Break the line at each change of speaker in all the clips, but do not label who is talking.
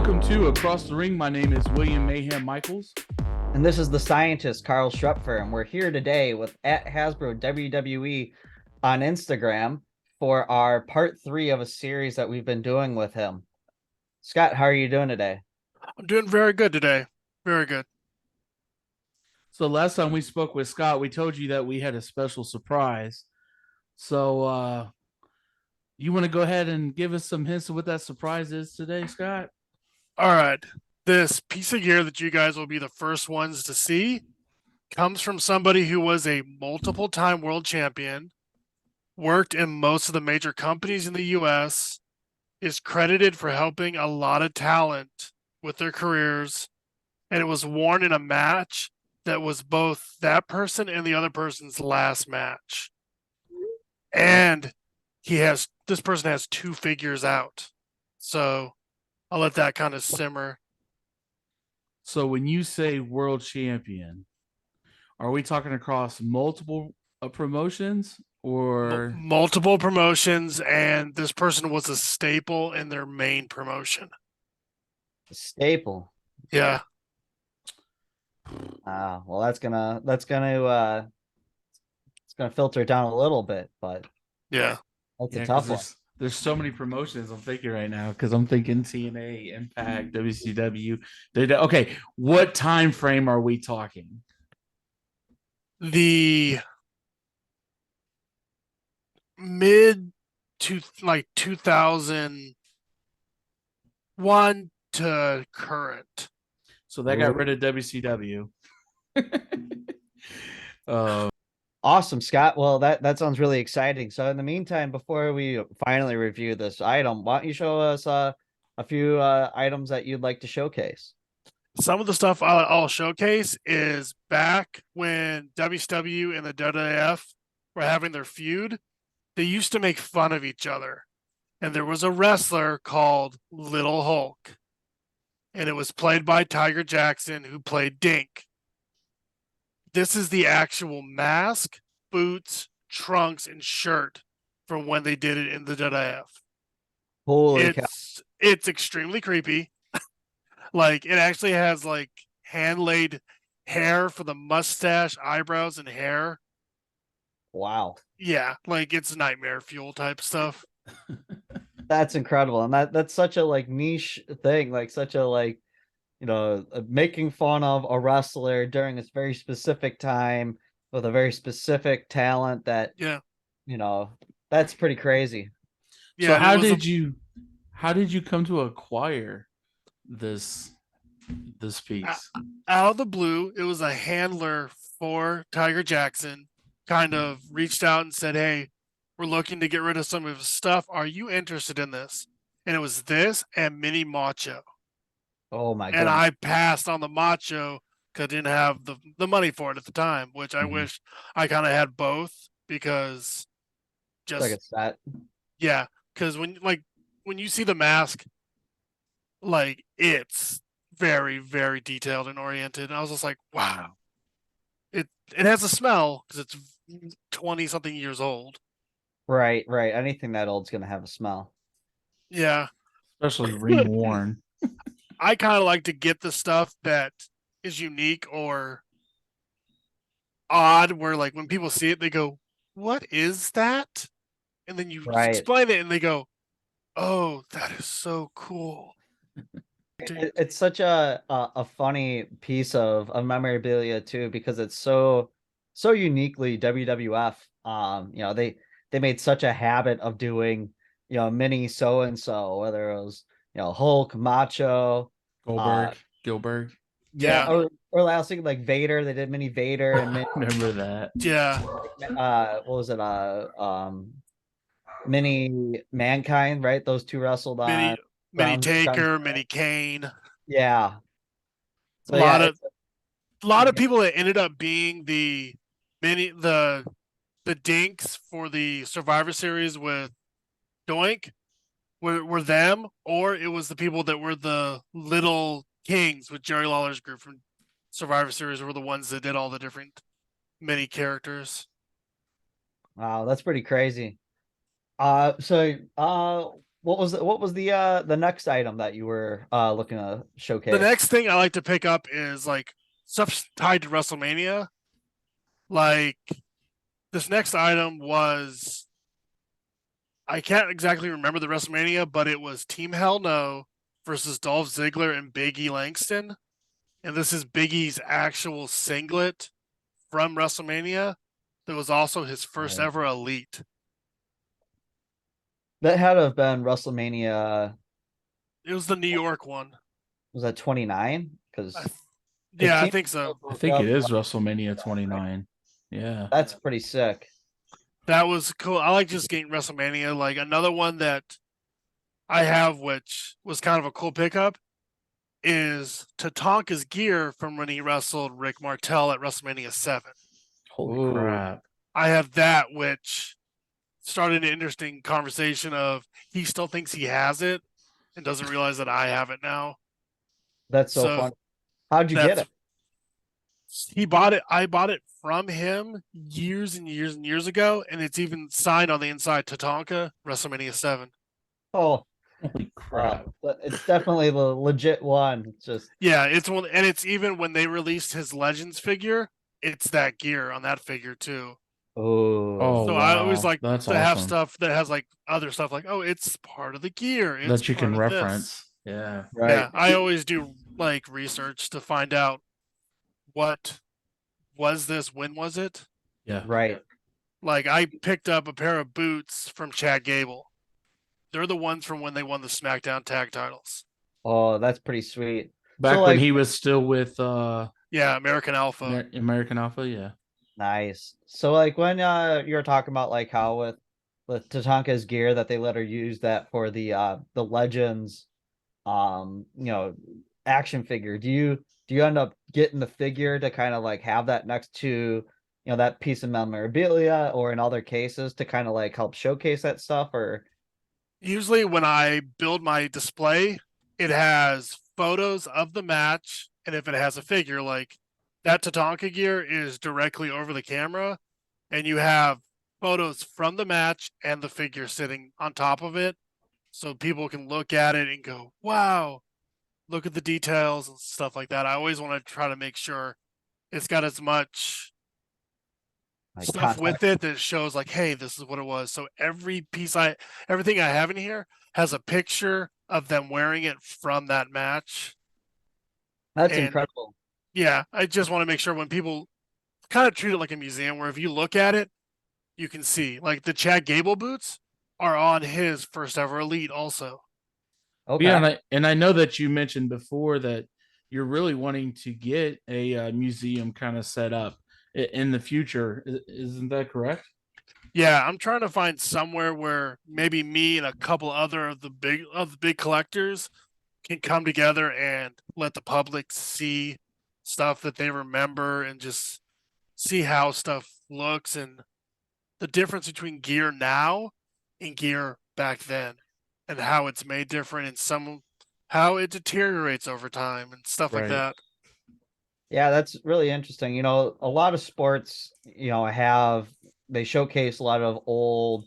Welcome to Across the Ring. My name is William Mayhem Michaels.
And this is the scientist, Karl Schrupfer, and we're here today with @Hasbro WWE on Instagram for our part 3 of a series that we've been doing with him. Scott, how are you doing today?
I'm doing very good today. Very good.
So last time we spoke with Scott, we told you that we had a special surprise. So you want to go ahead and give us some hints of what that surprise is today, Scott?
All right. This piece of gear that you guys will be the first ones to see comes from somebody who was a multiple time world champion, worked in most of the major companies in the US, is credited for helping a lot of talent with their careers, and it was worn in a match that was both that person and the other person's last match. And this person has 2 figures out. So I'll let that kind of simmer.
So when you say world champion, are we talking across multiple promotions or
multiple promotions, and this person was a staple in their main promotion.
The staple.
Yeah.
Well, it's gonna filter it down a little bit, but
Yeah.
that's a tough one.
There's so many promotions I'm thinking right now because I'm thinking TNA, Impact, WCW. Okay, what time frame are we talking?
The mid to like 2001 to current.
So that got rid of WCW.
Awesome, Scott. Well, that sounds really exciting. So in the meantime, before we finally review this item, why don't you show us a few items that you'd like to showcase?
Some of the stuff I'll showcase is back when WCW and the WWF were having their feud. They used to make fun of each other. And there was a wrestler called Little Hulk. And it was played by Tiger Jackson, who played Dink. This is the actual mask, boots, trunks, and shirt from when they did it in the WWF.
Holy cow.
It's extremely creepy. Like, it actually has like hand-laid hair for the mustache, eyebrows, and hair.
Wow.
Yeah, like it's nightmare fuel type stuff.
That's incredible. And that's such a like niche thing, like such a like, making fun of a wrestler during this very specific time with a very specific talent that,
Yeah.
That's pretty crazy.
Yeah, so how did you come to acquire this piece?
Out of the blue, it was a handler for Tiger Jackson kind of reached out and said, "Hey, we're looking to get rid of some of his stuff. Are you interested in this?" And it was this and Mini Macho.
Oh my god.
And I passed on the Macho because I didn't have the money for it at the time, which I wish I kind of had both, because just
like a set.
Yeah, because when you see the mask, like it's very, very detailed and oriented. And I was just like, wow. It has a smell because it's 20 something years old.
Right. Anything that old's gonna have a smell.
Yeah.
Especially ring worn.
I kind of like to get the stuff that is unique or odd, where like when people see it, they go, "What is that?" And then you explain it and they go, "Oh, that is so cool."
It's such a funny piece of memorabilia too, because it's so uniquely WWF. They made such a habit of doing, mini so and so, whether it was, Hulk, Macho,
Gilbert.
Yeah. Or last thing, like Vader, they did mini Vader and mini,
remember that.
Yeah.
What was it? Mini Mankind, right? Those two wrestled on
Mini Taker, Mini Kane.
Yeah.
So a lot of people that ended up being the dinks for the Survivor Series with Doink were them, or it was the people that were the Little Kings with Jerry Lawler's group from Survivor Series were the ones that did all the different mini characters.
Wow, that's pretty crazy. what was the next item that you were looking to showcase?
The next thing I like to pick up is like stuff tied to WrestleMania. Like this next item was, I can't exactly remember the WrestleMania, but it was Team Hell No versus Dolph Ziggler and Big E Langston. And this is Big E's actual singlet from WrestleMania. That was also his first
Right.
ever Elite.
That had to have been WrestleMania.
It was the New York one.
Was that 29?
I,
Because
yeah, I
Team
think so.
I think it is WrestleMania 29. Yeah.
That's pretty sick.
That was cool. I like just getting WrestleMania. Like another one that I have, which was kind of a cool pickup, is Tatanka's gear from when he wrestled Rick Martel at WrestleMania 7.
Holy
Ooh.
crap.
I have that, which started an interesting conversation of he still thinks he has it and doesn't realize that I have it now.
That's so
So
fun. How'd you get
that's
it?
he bought it. I bought it from him years and years and years ago, and it's even signed on the inside Tatanka WrestleMania 7.
Oh,
Holy crap.
it's definitely the legit one. It's just
Yeah, it's one, and it's even when they released his Legends figure, it's that gear on that figure too.
Oh,
So I always
wow.
like
That's
to have
awesome.
stuff that has like other stuff like, oh, it's part of the gear. It's
That you
part
can
of this.
reference. Yeah.
right.
Yeah, I always do like research to find out what was this, when was it?
Yeah.
Right.
Like I picked up a pair of boots from Chad Gable. They're the ones from when they won the SmackDown tag titles.
Oh, that's pretty sweet.
Back
So
when
like,
he was still with
Yeah, American Alpha.
American Alpha, yeah.
nice. So like when you were talking about like how with Tatanka's gear that they let her use that for the Legends action figure. Do you end up getting the figure to kind of like have that next to that piece of memorabilia, or in other cases to kind of like help showcase that stuff? Or
Usually when I build my display, it has photos of the match, and if it has a figure, like that Tatanka gear is directly over the camera, and you have photos from the match and the figure sitting on top of it, so people can look at it and go, "Wow, look at the details," and stuff like that. I always want to try to make sure it's got as much
like
stuff
contact?
with it that shows like, hey, this is what it was. So everything I have in here has a picture of them wearing it from that match.
That's
And
incredible.
yeah, I just want to make sure when people kind of treat it like a museum, where if you look at it, you can see like the Chad Gable boots are on his first ever Elite also.
Okay.
Yeah, and I know that you mentioned before that you're really wanting to get a museum kind of set up in the future. Isn't that correct?
Yeah, I'm trying to find somewhere where maybe me and a couple other of the big collectors can come together and let the public see stuff that they remember and just see how stuff looks and the difference between gear now and gear back then and how it's made different and how it deteriorates over time and stuff like
Right.
that.
Yeah, that's really interesting. A lot of sports, they showcase a lot of old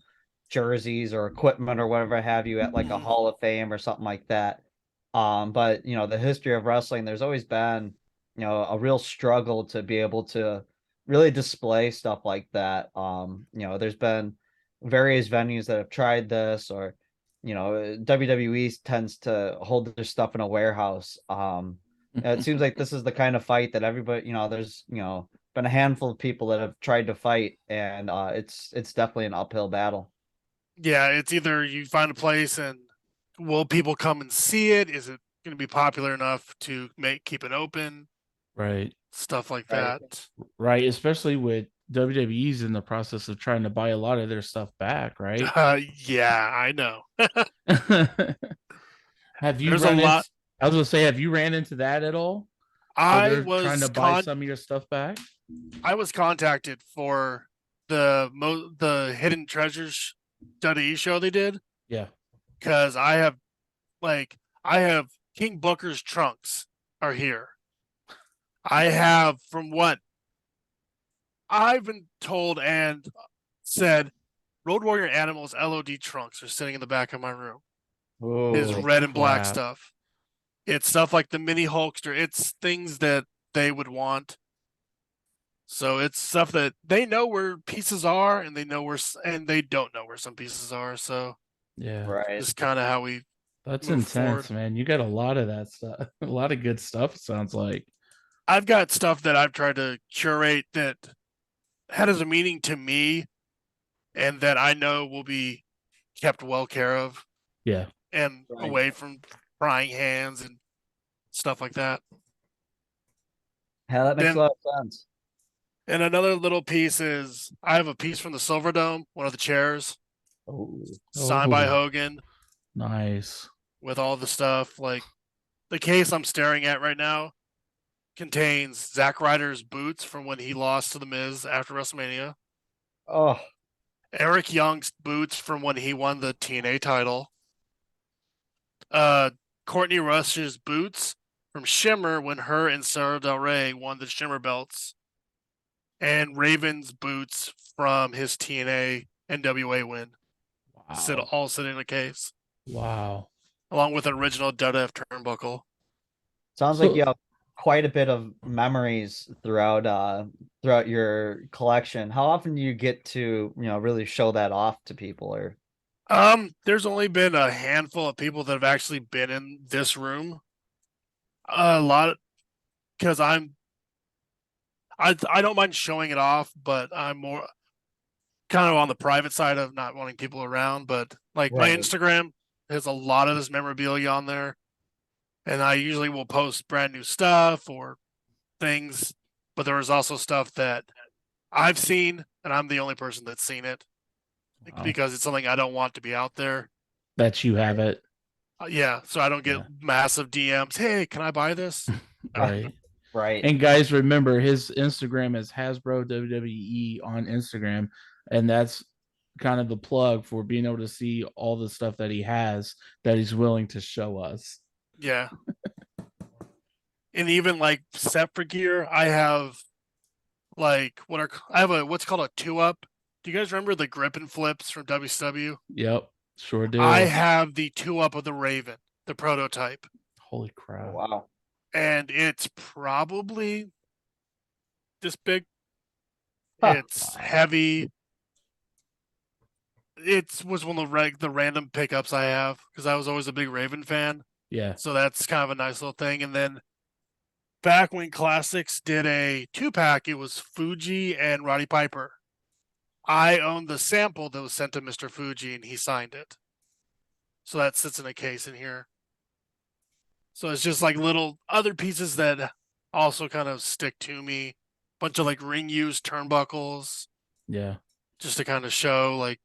jerseys or equipment or whatever have you at like a
Mhm.
Hall of Fame or something like that. But the history of wrestling, there's always been, a real struggle to be able to really display stuff like that. There's been various venues that have tried this, or WWE tends to hold their stuff in a warehouse. It seems like this is the kind of fight that everybody, there's, been a handful of people that have tried to fight, and it's definitely an uphill battle.
Yeah, it's either you find a place and will people come and see it? Is it going to be popular enough to keep it open?
Right.
Stuff like
Right.
that.
Right. Especially with WWE's in the process of trying to buy a lot of their stuff back, right?
Yeah, I know.
Have you
There's a
run into,
lot.
I was gonna say, have you ran into that at all? Where
I
they're trying to
was
buy
con
some of your stuff back?
I was contacted for the hidden treasures study show they did
Yeah.
because I have King Booker's trunks are here. I have, from what I've been told and said, Road Warrior Animals LOD trunks are sitting in the back of my room. His
Ooh.
red and black
crap.
stuff. It's stuff like the mini Hulkster. It's things that they would want. So it's stuff that they know where pieces are, and they know where, and they don't know where some pieces are. So
Yeah.
Right.
just kind of how we
That's
move
intense,
forward.
man. You got a lot of that stuff. A lot of good stuff, it sounds like.
I've got stuff that I've tried to curate that has a meaning to me, and that I know will be kept well care of
Yeah.
and
Right.
away from prying hands and stuff like that.
Yeah, that makes a
Then,
lot of sense.
and another little piece is I have a piece from the Silver Dome, one of the chairs,
Oh,
signed by
Oh,
Hogan
nice.
with all the stuff. Like the case I'm staring at right now contains Zack Ryder's boots from when he lost to The Miz after WrestleMania,
oh,
Eric Young's boots from when he won the TNA title, Courtney Rush's boots from Shimmer when her and Sarah Del Rey won the Shimmer belts, and Raven's boots from his TNA NWA win.
Wow.
All sit in a case,
Wow.
along with an original WWF turnbuckle.
sounds like you
So
have quite a bit of memories throughout your collection. How often do you get to, really show that off to people or
There's only been a handful of people that have actually been in this room. A lot, because I don't mind showing it off, but I'm more kind of on the private side of not wanting people around. But like my
Right.
Instagram has a lot of this memorabilia on there, and I usually will post brand new stuff or things. But there is also stuff that I've seen, and I'm the only person that's seen it
wow.
because it's something I don't want to be out there.
That you have it.
Yeah, so I don't get
Yeah.
massive DMs. Hey, can I buy this?
Right.
Right.
And guys, remember his Instagram is Hasbro WWE on Instagram, and that's kind of the plug for being able to see all the stuff that he has that he's willing to show us.
Yeah. And even like set for gear, I have like I have a what's called a 2-up. Do you guys remember the grip and flips from WCW?
Yep, sure do.
I have the 2-up of the Raven, the prototype,
Holy
Oh,
crap!
wow.
and it's probably this big.
Huh.
It's
Wow.
heavy. It was one of the random pickups I have because I was always a big Raven fan.
Yeah.
So that's kind of a nice little thing. And then back when Classics did a 2-pack, it was Fuji and Roddy Piper. I owned the sample that was sent to Mr. Fuji, and he signed it. So that sits in a case in here. So it's just like little other pieces that also kind of stick to me. Bunch of like ring used turnbuckles,
Yeah.
just to kind of show like.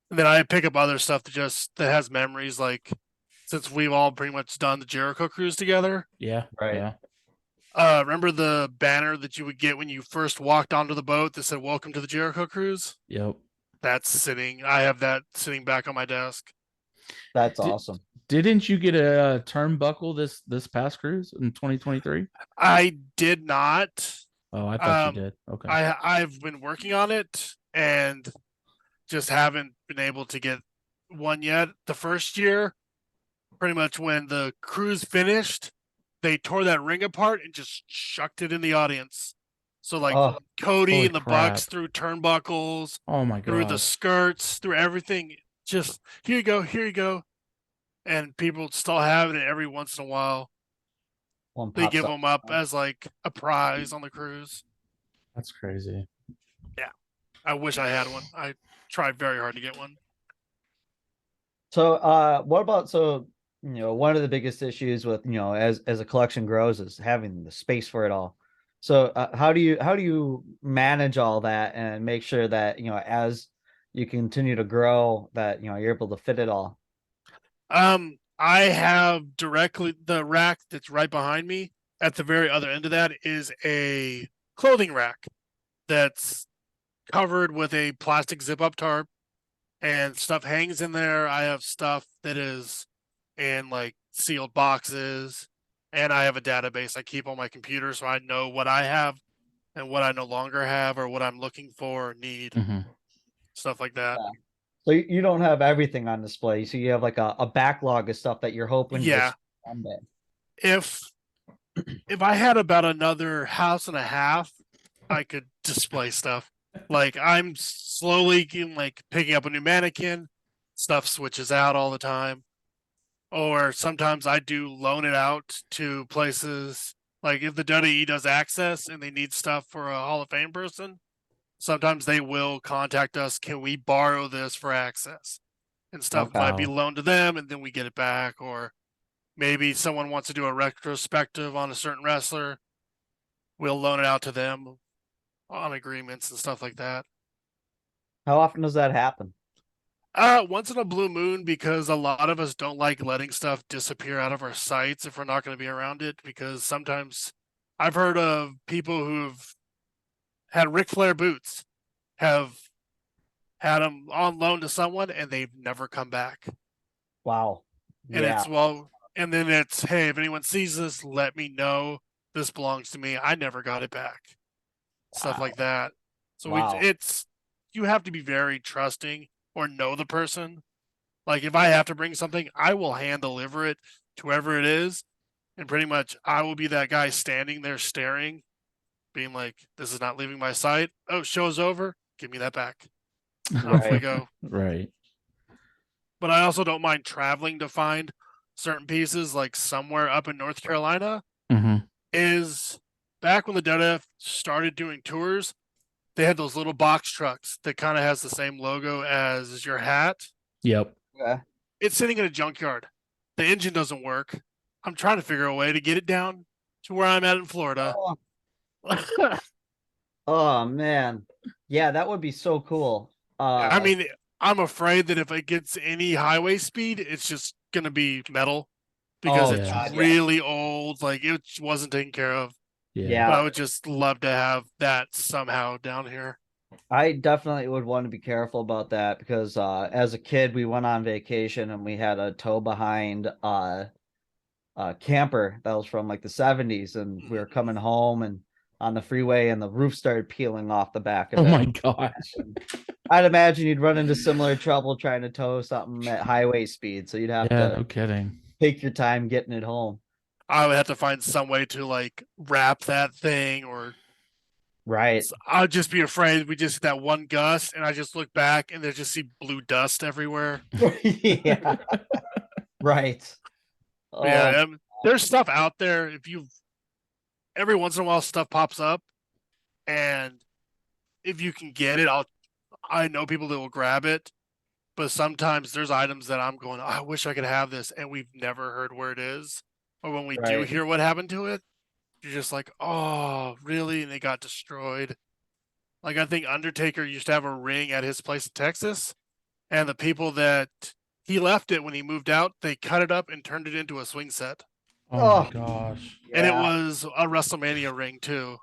And then I pick up other stuff that has memories, like since we've all pretty much done the Jericho cruise together.
Yeah.
Right.
Yeah.
Remember the banner that you would get when you first walked onto the boat that said "Welcome to the Jericho Cruise"?
Yep.
I have that sitting back on my desk.
That's
Did,
awesome.
didn't you get a turnbuckle this past cruise in 2023?
I did not.
Oh, I thought you did. Okay.
I've been working on it and just haven't been able to get one yet. The first year, pretty much when the cruise finished, they tore that ring apart and just chucked it in the audience. So like
Oh,
Cody
Holy
and the
crap.
Bucks threw turnbuckles,
Oh my
through the
god.
skirts, through everything. Just here you go. And people still have it every once in a while.
one
They
pops
give them up
up.
as like a prize on the cruise.
That's crazy.
Yeah. I wish I had one. I tried very hard to get one.
So, what about one of the biggest issues with, as a collection grows is having the space for it all. So, how do you manage all that and make sure that, as you continue to grow that, you're able to fit it all?
I have directly the rack that's right behind me. At the very other end of that is a clothing rack that's covered with a plastic zip up tarp, and stuff hangs in there. I have stuff that is in like sealed boxes, and I have a database I keep on my computer so I know what I have and what I no longer have or what I'm looking for or need,
Mhm.
stuff like that.
Yeah. So you don't have everything on display. So you have like a backlog of stuff that you're hoping to
Yeah.
someday.
If I had about another house and a half, I could display stuff. Like I'm slowly like picking up a new mannequin. Stuff switches out all the time. Or sometimes I do loan it out to places. Like if the WWE does access and they need stuff for a Hall of Fame person, sometimes they will contact us. Can we borrow this for access? And stuff
Okay.
might be loaned to them and then we get it back. Or maybe someone wants to do a retrospective on a certain wrestler. We'll loan it out to them on agreements and stuff like that.
How often does that happen?
Once in a blue moon, because a lot of us don't like letting stuff disappear out of our sites if we're not going to be around it. Because sometimes I've heard of people who've had Ric Flair boots, have had them on loan to someone, and they've never come back.
Wow.
And
Yeah.
and then it's, hey, if anyone sees this, let me know. This belongs to me. I never got it back. Stuff like that. So
Wow.
you have to be very trusting or know the person. Like if I have to bring something, I will hand deliver it to whoever it is, and pretty much I will be that guy standing there staring, being like, "This is not leaving my sight." Oh, show's over. Give me that back. Off we
Right.
go.
Right.
But I also don't mind traveling to find certain pieces. Like somewhere up in North Carolina
Mm-hmm.
is back when the WWF started doing tours. They had those little box trucks that kind of has the same logo as your hat.
Yep.
Okay.
It's sitting in a junkyard. The engine doesn't work. I'm trying to figure a way to get it down to where I'm at in Florida.
Oh man. Yeah, that would be so cool.
I mean, I'm afraid that if it gets any highway speed, it's just gonna be metal because
Oh,
it's
God,
yeah.
really old. Like it wasn't taken care of.
Yeah.
But
Yeah.
I would just love to have that somehow down here.
I definitely would want to be careful about that because as a kid we went on vacation and we had a tow behind camper that was from like the 70s, and we were coming home and on the freeway and the roof started peeling off the back of
Oh
it.
my gosh.
I'd imagine you'd run into similar trouble trying to tow something at highway speed, so you'd have
Yeah,
to
no kidding.
take your time getting it home.
I would have to find some way to like wrap that thing, or
Right.
I'd just be afraid we just hit that one gust and I just look back and there's just see blue dust everywhere.
Yeah. Right.
Yeah, there's stuff out there. If you every once in a while stuff pops up, and if you can get it, I know people that will grab it. But sometimes there's items that I'm going, I wish I could have this, and we've never heard where it is. Or when we do
Right.
hear what happened to it, you're just like, oh, really? And it got destroyed. Like I think Undertaker used to have a ring at his place in Texas, and the people that he left it when he moved out, they cut it up and turned it into a swing set.
Oh my
Oh,
gosh.
And it
yeah.
was a WrestleMania ring too.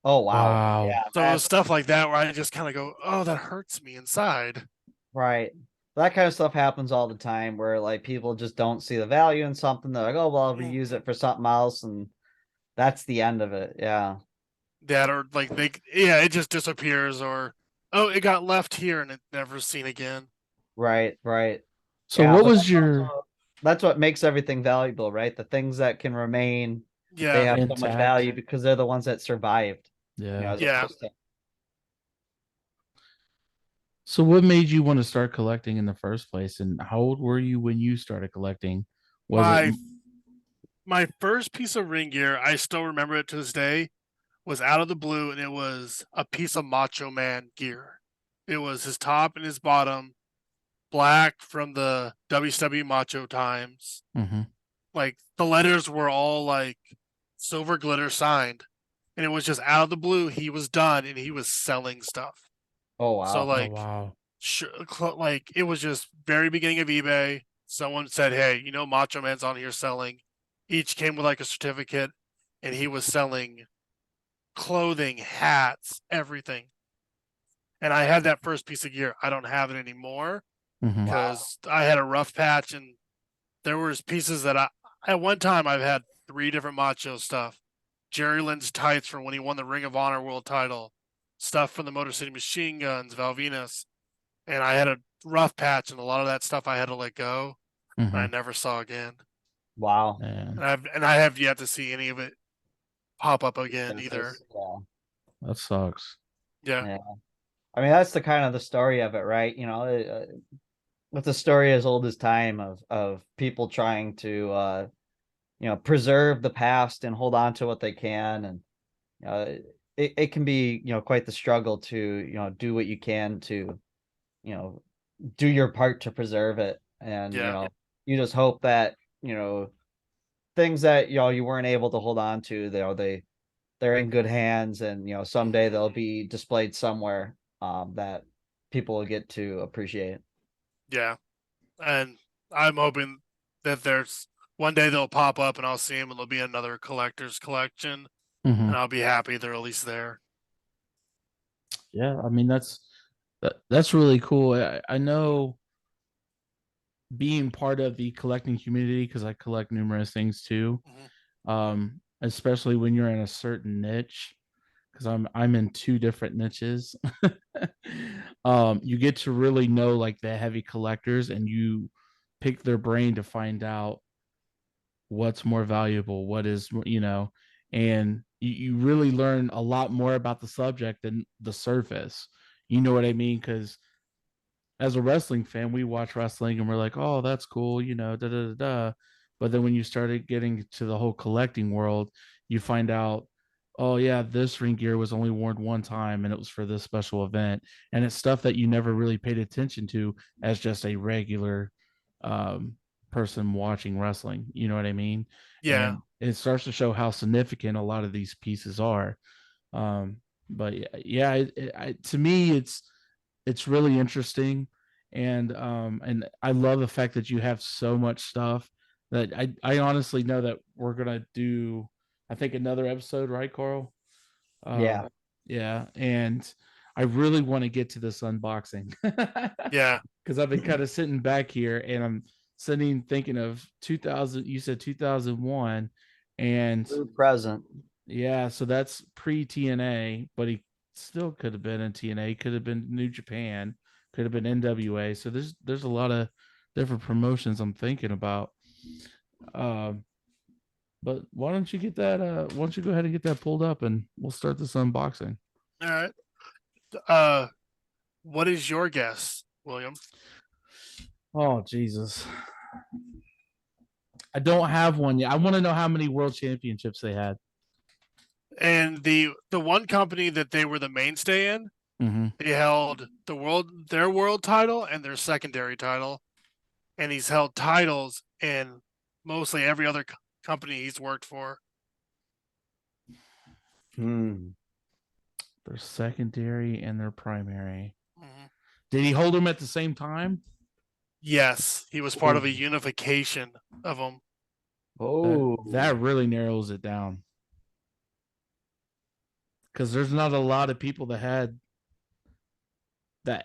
Oh wow.
Wow.
Yeah.
So it was stuff like that where I just kind of go, oh, that hurts me inside.
Right. That kind of stuff happens all the time where like people just don't see the value in something. They're like, oh well, I'll reuse it for something else, and that's the end of it. Yeah.
That or like it just disappears, or oh, it got left here and it's never seen again.
Right, right.
So
Yeah,
what
but
was your
that's what makes everything valuable, right? The things that can remain, they
Yeah.
have so much
intact?
value because they're the ones that survived.
Yeah.
As
Yeah.
opposed to-
So what made you want to start collecting in the first place? And how old were you when you started collecting? Was it
My first piece of ring gear, I still remember it to this day, was out of the blue, and it was a piece of Macho Man gear. It was his top and his bottom, black from the WCW Macho times.
Mhm.
Like the letters were all like silver glitter signed, and it was just out of the blue. He was done, and he was selling stuff.
Oh
So
wow.
Oh
like,
wow.
like it was just very beginning of eBay. Someone said, "Hey, Macho Man's on here selling." Each came with like a certificate, and he was selling clothing, hats, everything. And I had that first piece of gear. I don't have it anymore
Mhm.
because I had a rough patch, and there was pieces that at one time I've had 3 different Macho stuff. Jerry Lynn's tights from when he won the Ring of Honor world title, stuff from the Motor City Machine Guns, Val Venus, and I had a rough patch, and a lot of that stuff I had to let go.
Mhm.
I never saw again.
Wow.
Yeah,
And I have yet to see any of it pop up again either.
Yeah.
that sucks.
Yeah.
Yeah. I mean, that's the kind of the story of it, right? You know, it's a story as old as time of people trying to preserve the past and hold on to what they can, and it can be quite the struggle to do what you can to you know do your part to preserve it, and
Yeah.
you just hope that things that you weren't able to hold on to, they're in good hands, and someday they'll be displayed somewhere that people will get to appreciate.
Yeah. And I'm hoping that there's one day they'll pop up and I'll see them and there'll be another collector's collection
Mhm.
and I'll be happy they're at least there.
Yeah, I mean that's really cool. I know being part of the collecting community because I collect numerous things too. Especially when you're in a certain niche, because I'm in two different niches. You get to really know like the heavy collectors, and you pick their brain to find out what's more valuable, what is and you really learn a lot more about the subject than the surface. You know what I mean? Because as a wrestling fan, we watch wrestling and we're like, oh, that's cool, da da da da. But then when you started getting to the whole collecting world, you find out, oh yeah, this ring gear was only worn one time and it was for this special event. And it's stuff that you never really paid attention to as just a regular um, person watching wrestling. You know what I mean?
Yeah.
And it starts to show how significant a lot of these pieces are. Um, but yeah, to me, it's really interesting, and I love the fact that you have so much stuff that I honestly know that we're gonna do, I think, another episode, right, Carl?
Yeah.
Yeah, and I really want to get to this unboxing.
Yeah.
Because I've been kind of sitting back here and I'm sitting thinking of 2000. You said 2001, and
True present.
yeah, so that's pre TNA, but he still could have been in TNA, could have been New Japan, could have been NWA. So there's a lot of different promotions I'm thinking about. Um, but why don't you get that? Why don't you go ahead and get that pulled up, and we'll start this unboxing.
All right. What is your guess, William?
Oh Jesus, I don't have one yet. I want to know how many world championships they had.
And the one company that they were the mainstay in, they held their world title and their secondary title, and he's held titles in mostly every other company he's worked for.
Their secondary and their primary.
Mm-hmm.
Did he hold them at the same time?
Yes, he was part of a unification of them.
Oh,
that really narrows it down. Because there's not a lot of people that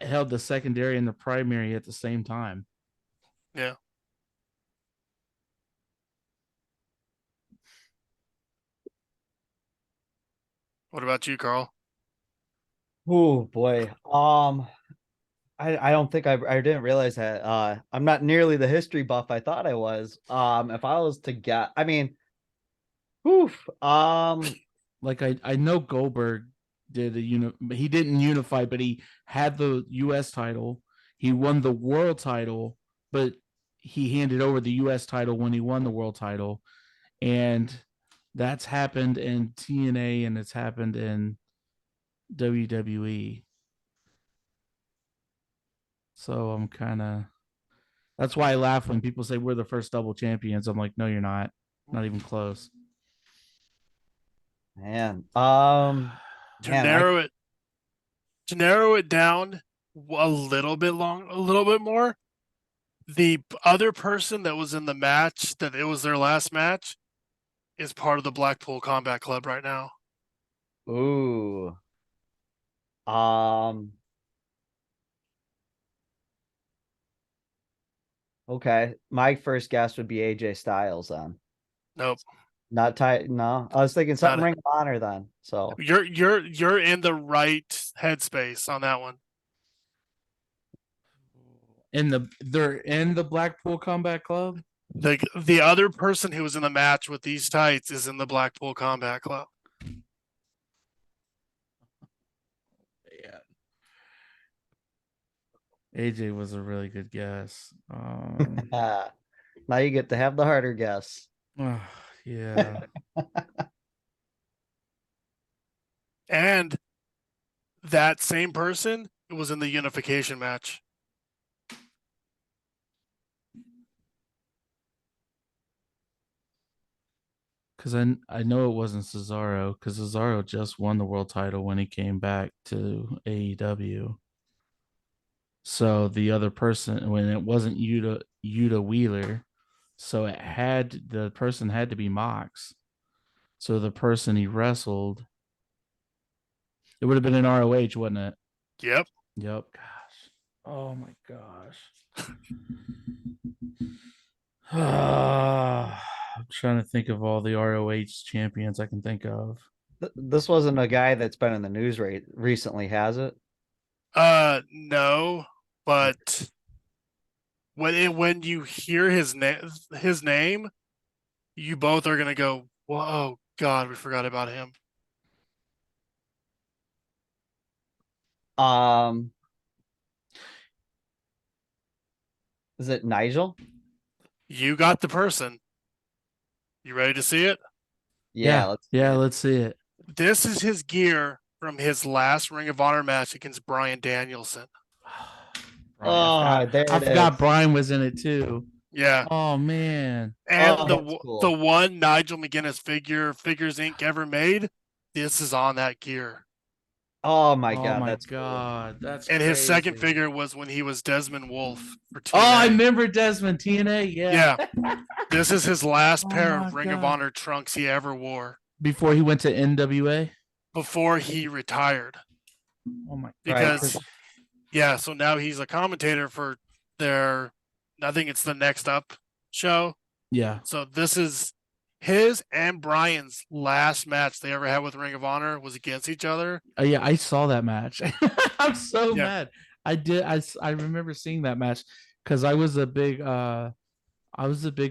held the secondary and the primary at the same time.
Yeah. What about you, Carl?
oh boy. I don't think I didn't realize that. I'm not nearly the history buff I thought I was. If I was to get, I mean, oof.
Like I know Goldberg did he didn't unify, but he had the US title. He won the world title, but he handed over the US title when he won the world title. And that's happened in TNA and it's happened in WWE. So I'm kind of, that's why I laugh when people say we're the first double champions. I'm like, no, you're not. Not even close.
Man.
To narrow it down a little bit more, the other person that was in the match, that it was their last match, is part of the Blackpool Combat Club right now.
Ooh. Okay. My first guess would be AJ Styles then.
Nope.
Not tight. No, I was thinking something
Not
Ring of Honor then. So
you're in the right headspace on that one.
they're in the Blackpool Combat Club.
The other person who was in the match with these tights is in the Blackpool Combat Club.
Yeah. AJ was a really good guess.
Now you get to have the harder guess.
Yeah.
And that same person was in the unification match.
Because I know it wasn't Cesaro, because Cesaro just won the world title when he came back to AEW. So the other person, when it wasn't Yuta Wheeler, so the person had to be Mox. So the person he wrestled, it would have been an ROH, wouldn't it?
Yep.
Yep. Gosh. Oh my gosh. I'm trying to think of all the ROH champions I can think of.
This wasn't a guy that's been in the news recently, has it?
No, but when you hear his name, you both are gonna go, "Whoa, God, we forgot about him."
Is it Nigel?
You got the person. You ready to see it?
Yeah,
let's see it.
This is his gear from his last Ring of Honor match against Bryan Danielson.
I forgot Brian was in it too.
Yeah.
Oh man.
And
cool.
the one Nigel McGuinness Figures Inc. ever made, this is on that gear.
Oh my God,
my
that's
God,
cool.
that's
and
crazy.
His second figure was when he was Desmond Wolf for TNA.
Oh, I remember Desmond TNA. Yeah.
This is his last pair of Ring of Honor trunks he ever wore
before he went to NWA.
Before he retired.
Oh my!
Because so now he's a commentator for their, I think it's the Next Up show.
Yeah.
So this is his and Brian's last match they ever had with Ring of Honor was against each other.
Yeah, I saw that match. I'm so mad. I remember seeing that match because I was a big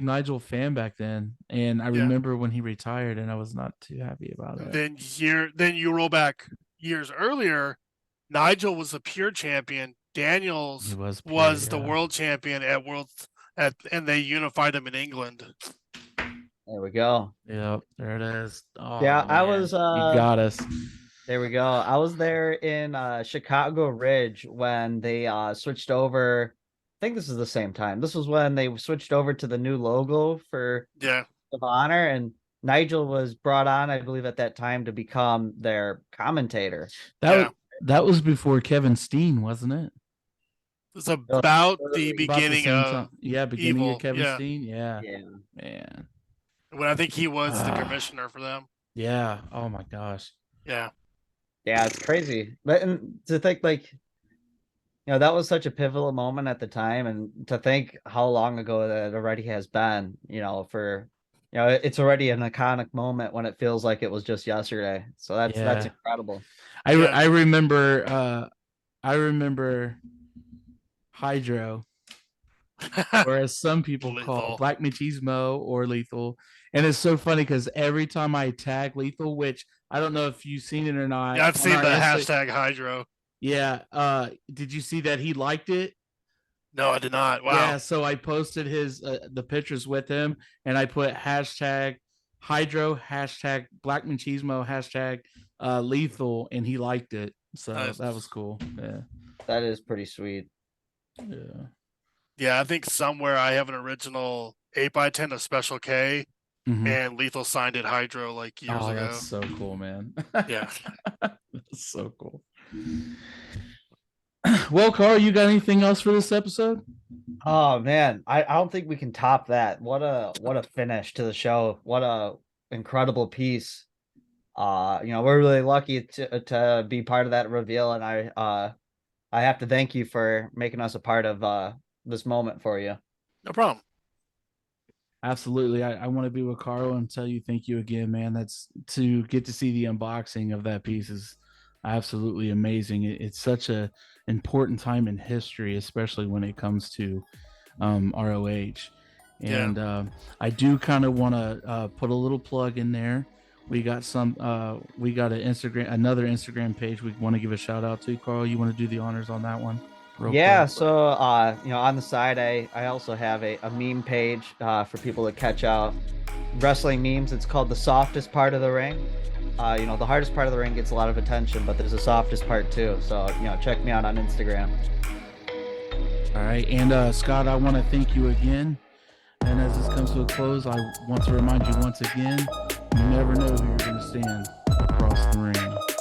Nigel fan back then, and I remember when he retired, and I was not too happy about it.
Then you roll back years earlier, Nigel was a pure champion. Daniels was the world champion and they unified him in England.
There we go.
Yep, there it is. Oh,
yeah,
man.
I was.
You got us.
There we go. I was there in Chicago Ridge when they switched over. I think this is the same time. This was when they switched over to the new logo for of Honor, and Nigel was brought on, I believe, at that time to become their commentator.
That was before Kevin Steen, wasn't it?
It's about the beginning
of beginning of Kevin Steen. Yeah, man.
When I think he was the commissioner for them.
Yeah. Oh my gosh.
Yeah, it's crazy. But and to think that was such a pivotal moment at the time, and to think how long ago that already has been. It's already an iconic moment when it feels like it was just yesterday. So that's incredible.
I remember Hydro, or as some people call Black Machismo or Lethal. And it's so funny because every time I tag Lethal, which I don't know if you've seen it or not.
Yeah, I've seen the hashtag Hydro.
Yeah. Did you see that he liked it?
No, I did not. Wow.
Yeah, so I posted the pictures with him, and I put hashtag Hydro, hashtag Black Machismo, hashtag Lethal, and he liked it. So that was cool. Yeah.
That is pretty sweet.
Yeah.
Yeah, I think somewhere I have an original 8x10 of Special K, and Lethal signed it Hydro like years ago.
That's so cool, man.
Yeah.
That's so cool. Well, Carl, you got anything else for this episode?
Oh man, I don't think we can top that. What a finish to the show. What a incredible piece. We're really lucky to be part of that reveal, and I have to thank you for making us a part of this moment for you.
No problem.
Absolutely. I want to be with Carl and tell you thank you again, man. That's to get to see the unboxing of that piece is absolutely amazing. It's such a important time in history, especially when it comes to ROH. And I do kind of want to put a little plug in there. We got we got another Instagram page we want to give a shout out to. Carl, you want to do the honors on that one?
Yeah,
Quick?
so on the side, I also have a meme page for people to catch out wrestling memes. It's called The Softest Part of the Ring. The hardest part of the ring gets a lot of attention, but there's a softest part too. So, check me out on Instagram.
All right. And Scott, I want to thank you again. And as this comes to a close, I want to remind you once again, you never know who you're going to stand across the ring.